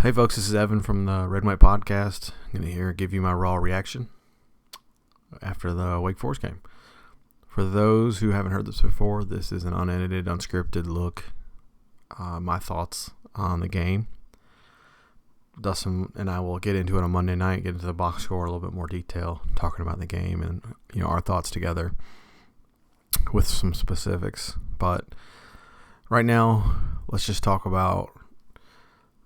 Hey folks, this is Evan from the Red and White Podcast. I'm going to give you my raw reaction after the Wake Forest game. For those who haven't heard this before, this is an unedited, unscripted look, my thoughts on the game. Dustin and I will get into it on Monday night, get into the box score, a little bit more detail, talking about the game and our thoughts together with some specifics. But right now, let's just talk about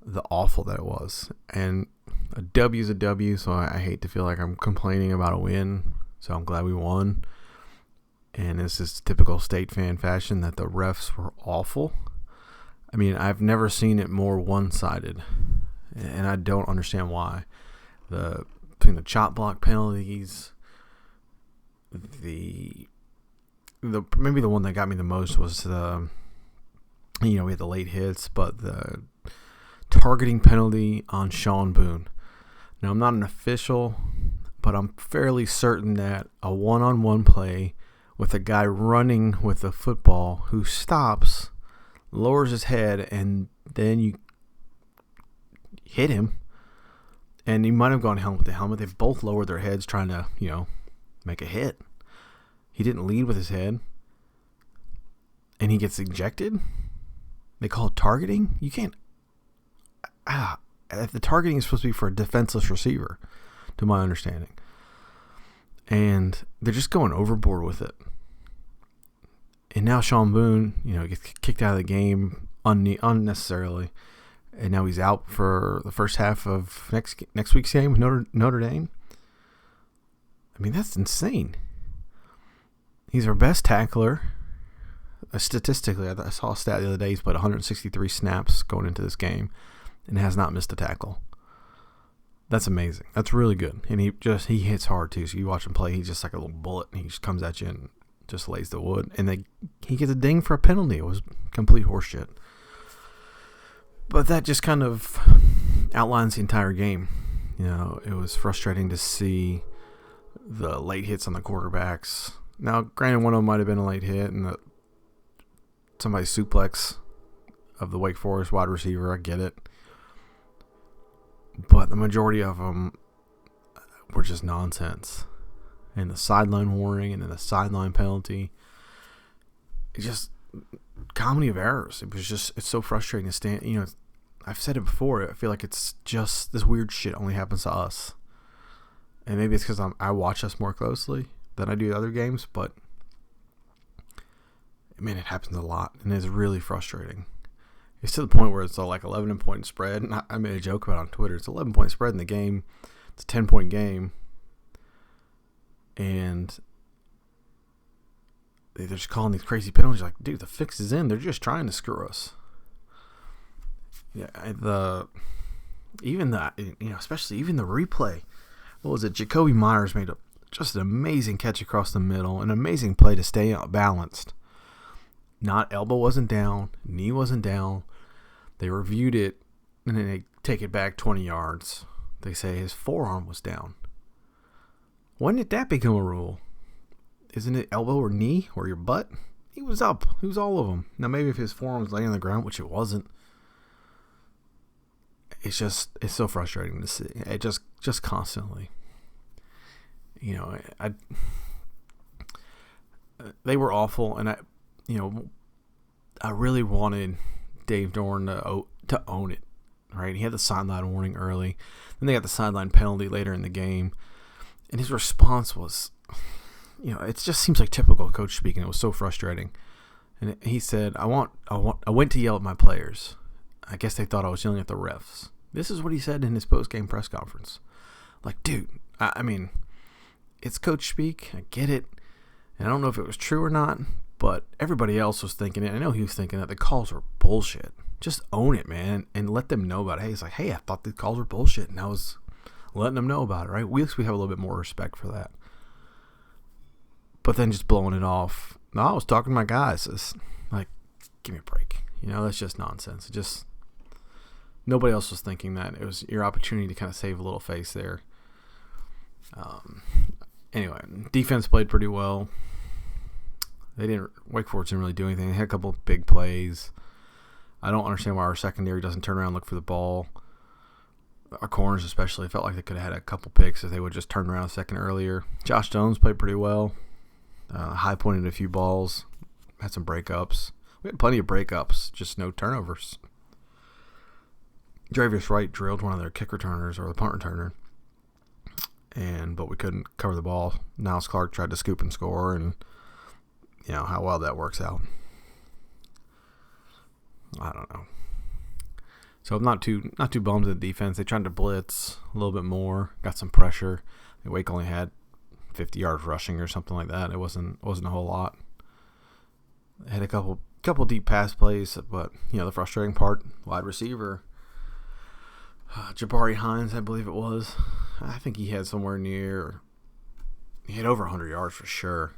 the awful that it was. And a W is a W, so I hate to feel like I'm complaining about a win. So I'm glad we won. And this is typical State fan fashion that the refs were awful. I mean, I've never seen it more one-sided, and I don't understand why. Between the chop block penalties, maybe the one that got me the most was we had the late hits, but the targeting penalty on Sean Boone. Now, I'm not an official, but I'm fairly certain that a one-on-one play with a guy running with a football who stops, lowers his head, and then you hit him, and he might have gone helmet to helmet. They both lowered their heads trying to, make a hit. He didn't lead with his head, and he gets ejected. They call it targeting. You can't. If the targeting is supposed to be for a defenseless receiver, to my understanding, and they're just going overboard with it. And now Sean Boone, gets kicked out of the game unnecessarily, and now he's out for the first half of next week's game with Notre Dame. I mean, that's insane. He's our best tackler. Statistically, I saw a stat the other day. He's played 163 snaps going into this game and has not missed a tackle. That's amazing. That's really good. And he hits hard too. So you watch him play, he's just like a little bullet, and he just comes at you and just lays the wood. And he gets a ding for a penalty. It was complete horseshit. But that just kind of outlines the entire game. It was frustrating to see the late hits on the quarterbacks. Now, granted, one of them might have been a late hit, and somebody's suplex of the Wake Forest wide receiver. I get it. But the majority of them were just nonsense. And the sideline warning and then the sideline penalty. It's just comedy of errors. It's so frustrating to stand. I've said it before. I feel like it's just this weird shit only happens to us. And maybe it's because I watch us more closely than I do other games. But, man, it happens a lot. And it's really frustrating. It's to the point where it's like 11-point spread. And I made a joke about it on Twitter. It's 11-point spread in the game. It's a 10-point game. And they're just calling these crazy penalties. Like, dude, the fix is in. They're just trying to screw us. Yeah, especially the replay. What was it? Jacoby Myers made just an amazing catch across the middle. An amazing play to stay balanced. Not elbow wasn't down, knee wasn't down. They reviewed it, and then they take it back 20 yards. They say his forearm was down. When did that become a rule? Isn't it elbow or knee or your butt? He was up. He was all of them. Now, maybe if his forearm was laying on the ground, which it wasn't. It's so frustrating to see. It just constantly. They were awful, and I really wanted Dave Dorn to own it, right? He had the sideline warning early. Then they got the sideline penalty later in the game. And his response was, it just seems like typical coach speaking. It was so frustrating. And he said, I went to yell at my players. I guess they thought I was yelling at the refs. This is what he said in his post-game press conference. Like, dude, I mean, it's coach speak. I get it. And I don't know if it was true or not. But everybody else was thinking it. I know he was thinking that the calls were bullshit. Just own it, man, and let them know about it. Hey, it's like, hey, I thought the calls were bullshit, and I was letting them know about it, right? At least we have a little bit more respect for that. But then just blowing it off. No, I was talking to my guys. It's like, give me a break. That's just nonsense. Nobody else was thinking that. It was your opportunity to kind of save a little face there. Anyway, defense played pretty well. Wake Forest didn't really do anything. They had a couple of big plays. I don't understand why our secondary doesn't turn around and look for the ball. Our corners especially felt like they could have had a couple picks if they would just turn around a second earlier. Josh Jones played pretty well. High pointed a few balls. Had some breakups. We had plenty of breakups, just no turnovers. Travis Wright drilled one of their kick returners or the punt returner, but we couldn't cover the ball. Niles Clark tried to scoop and score, and you know how well that works out. I don't know. So I'm not too bummed at the defense. They tried to blitz a little bit more, got some pressure. Wake only had 50 yards rushing or something like that. It wasn't a whole lot. They had a couple deep pass plays, but you know the frustrating part, wide receiver Jabari Hines, I believe it was. I think he had somewhere near. He had over 100 yards for sure.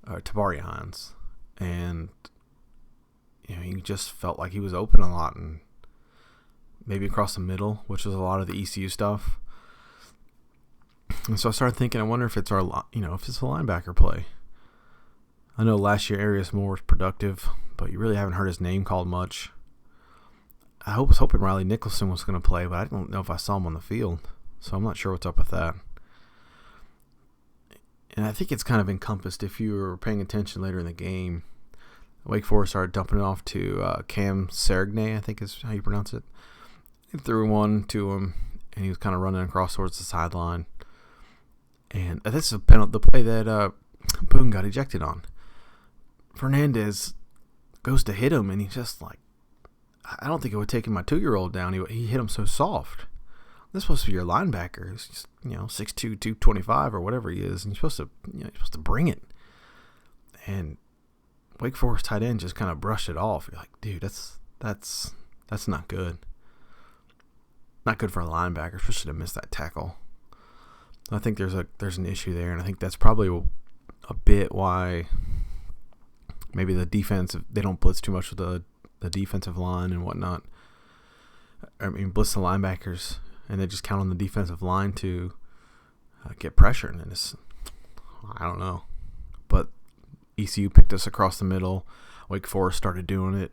Tabari Hines, and you know he just felt like he was open a lot and maybe across the middle, which was a lot of the ECU stuff. And so I started thinking, I wonder if it's if it's a linebacker play. I know last year Arius Moore was productive, but you really haven't heard his name called much. I was hoping Riley Nicholson was going to play, but I don't know if I saw him on the field, so I'm not sure what's up with that. And I think it's kind of encompassed if you were paying attention later in the game. Wake Forest started dumping it off to Cam Sergne, I think is how you pronounce it. He threw one to him, and he was kind of running across towards the sideline. And this is the play that Boone got ejected on. Fernandez goes to hit him, and he's just like, I don't think it would take my 2-year-old down. He hit him so soft. This is supposed to be your linebacker. He's just, 6'2", 225 or whatever he is, and you're supposed to bring it. And Wake Forest tight end just kind of brushed it off. You're like, dude, that's not good. Not good for a linebacker, especially to miss that tackle. I think there's an issue there, and I think that's probably a bit why maybe the defense, they don't blitz too much with the defensive line and whatnot. I mean, blitz the linebackers, and they just count on the defensive line to get pressure. And I don't know. But ECU picked us across the middle. Wake Forest started doing it.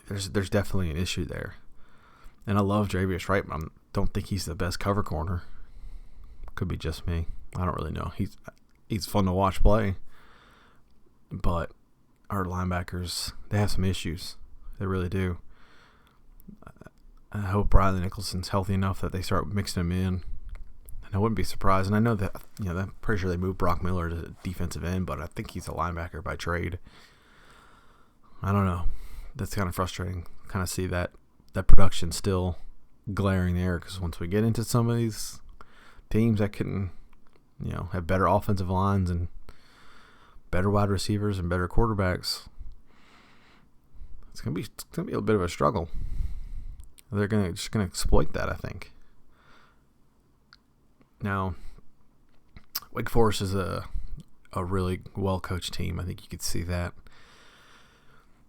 There's definitely an issue there. And I love Travis Wright, but I don't think he's the best cover corner. Could be just me. I don't really know. He's fun to watch play. But our linebackers, they have some issues. They really do. I hope Riley Nicholson's healthy enough that they start mixing him in. And I wouldn't be surprised. And I know that, I'm pretty sure they moved Brock Miller to defensive end, but I think he's a linebacker by trade. I don't know. That's kind of frustrating. Kind of see that production still glaring there, because once we get into some of these teams that can, have better offensive lines and better wide receivers and better quarterbacks, it's gonna be a bit of a struggle. They're just gonna exploit that, I think. Now, Wake Forest is a really well coached team. I think you could see that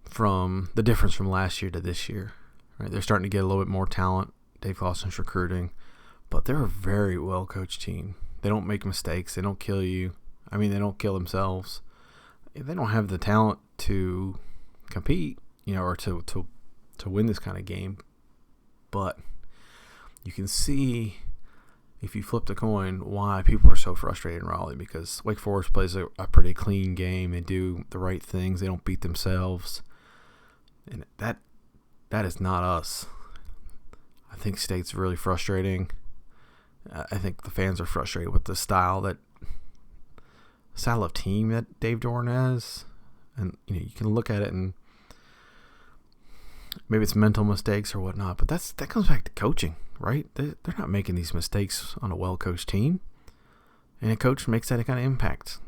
from the difference from last year to this year. Right, they're starting to get a little bit more talent. Dave Clawson's recruiting, but they're a very well coached team. They don't make mistakes. They don't kill you. I mean, they don't kill themselves. They don't have the talent to compete, or to win this kind of game. But you can see, if you flip the coin, why people are so frustrated in Raleigh, because Wake Forest plays a pretty clean game. They do the right things. They don't beat themselves. And that is not us. I think State's really frustrating. I think the fans are frustrated with the style of team that Dave Doeren has. And you can look at it and maybe it's mental mistakes or whatnot, but that comes back to coaching, right? They're not making these mistakes on a well-coached team, and a coach makes that kind of impact.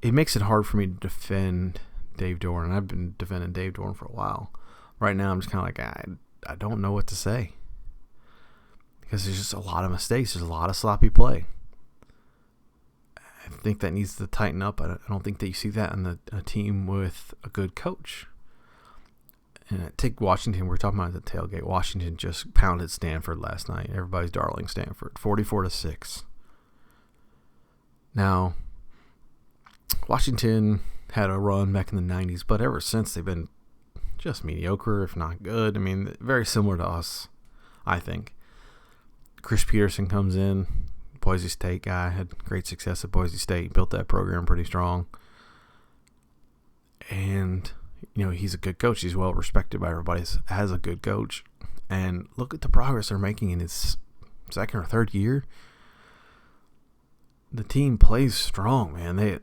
It makes it hard for me to defend Dave Doeren, and I've been defending Dave Doeren for a while. Right now, I'm just kind of like, I don't know what to say, because there's just a lot of mistakes. There's a lot of sloppy play. I think that needs to tighten up. I don't think that you see that in a team with a good coach. And take Washington. We were talking about the tailgate. Washington just pounded Stanford last night. Everybody's darling Stanford, 44-6. Now, Washington had a run back in the 90s, but ever since they've been just mediocre, if not good. I mean, very similar to us. I think. Chris Peterson comes in, Boise State guy, had great success at Boise State, built that program pretty strong. And, he's a good coach. He's well respected by everybody as a good coach. And look at the progress they're making in his second or third year. The team plays strong, man. They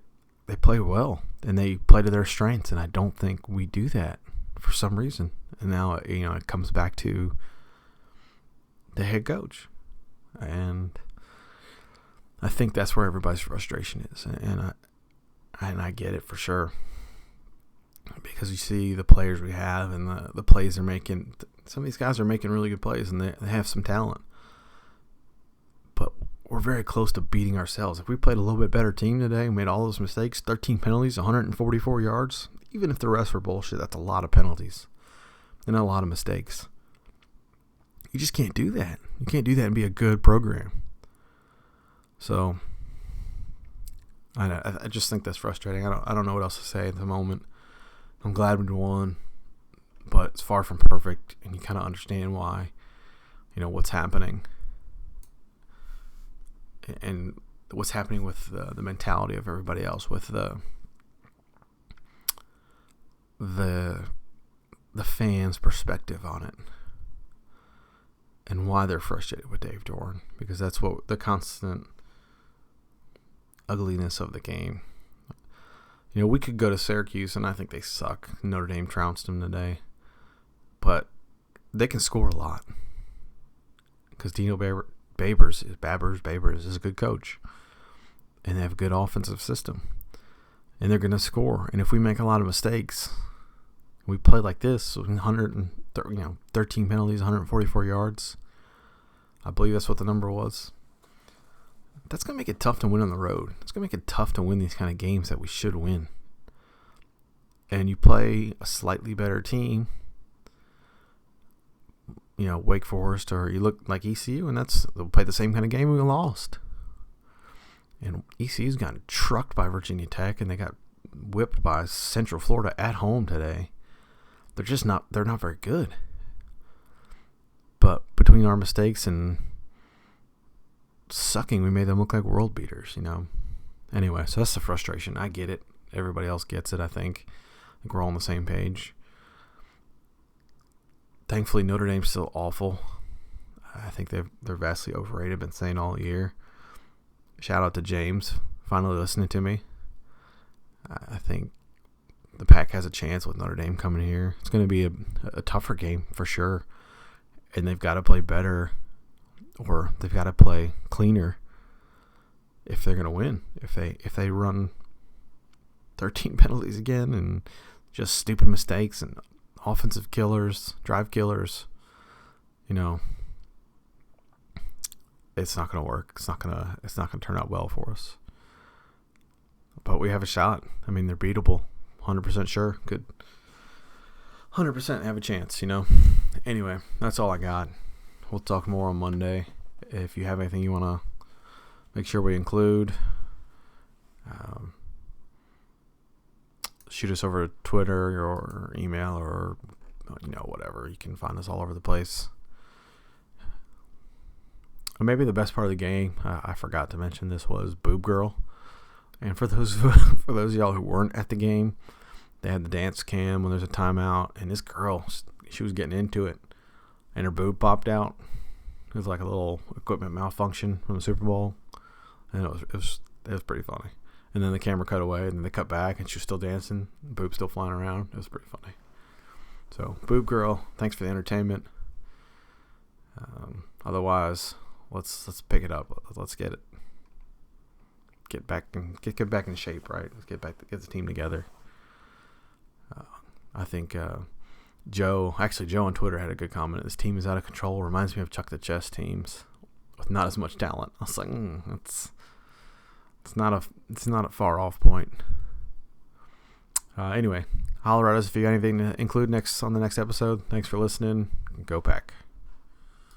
play well, and they play to their strengths, and I don't think we do that for some reason. And now, it comes back to the head coach. And I think that's where everybody's frustration is. And I get it for sure. Because you see the players we have and the plays they're making. Some of these guys are making really good plays, and they have some talent. But we're very close to beating ourselves. If we played a little bit better team today, made all those mistakes, 13 penalties, 144 yards, even if the rest were bullshit, that's a lot of penalties and a lot of mistakes. You just can't do that. You can't do that and be a good program. So I just think that's frustrating. I don't know what else to say at the moment. I'm glad we won, but it's far from perfect, and you kind of understand why, what's happening, and what's happening with the mentality of everybody else, with the fans' perspective on it, and why they're frustrated with Dave Doeren, because that's what the constant ugliness of the game. We could go to Syracuse, and I think they suck. Notre Dame trounced them today. But they can score a lot. Because Dino Babers is a good coach. And they have a good offensive system. And they're going to score. And if we make a lot of mistakes, we play like this, 13 penalties, 144 yards. I believe that's what the number was. That's going to make it tough to win on the road. It's going to make it tough to win these kind of games that we should win. And you play a slightly better team, Wake Forest, or you look like ECU, and they'll play the same kind of game we lost. And ECU's gotten trucked by Virginia Tech, and they got whipped by Central Florida at home today. They're not very good. But between our mistakes and sucking, we made them look like world beaters, Anyway, so that's the frustration. I get it. Everybody else gets it, I think. We're all on the same page. Thankfully, Notre Dame's still awful. I think they're vastly overrated. Been saying all year. Shout out to James, finally listening to me. I think the Pack has a chance with Notre Dame coming here. It's going to be a tougher game for sure, and they've got to play better, or they've got to play cleaner if they're going to win. If they run 13 penalties again and just stupid mistakes and offensive killers, drive killers, it's not going to work. It's not going to turn out well for us. But we have a shot. I mean, they're beatable. 100% sure. Could 100% have a chance, Anyway, that's all I got. We'll talk more on Monday. If you have anything you want to make sure we include, shoot us over Twitter or email or, whatever. You can find us all over the place. Or maybe the best part of the game, I forgot to mention this, was Boob Girl. And for those of y'all who weren't at the game, they had the dance cam when there's a timeout, and this girl, she was getting into it, and her boob popped out. It was like a little equipment malfunction from the Super Bowl, and it was pretty funny. And then the camera cut away, and then they cut back, and she was still dancing, boob still flying around. It was pretty funny. So, Boob Girl, thanks for the entertainment. Otherwise, let's pick it up. Let's get it. Get back in shape, right? Let's get the team together. I think Joe on Twitter had a good comment. This team is out of control. Reminds me of Chuck the Chess teams with not as much talent. I was like, it's not a far off point. Anyway, holler at us if you got anything to include on the next episode. Thanks for listening. Go Pack.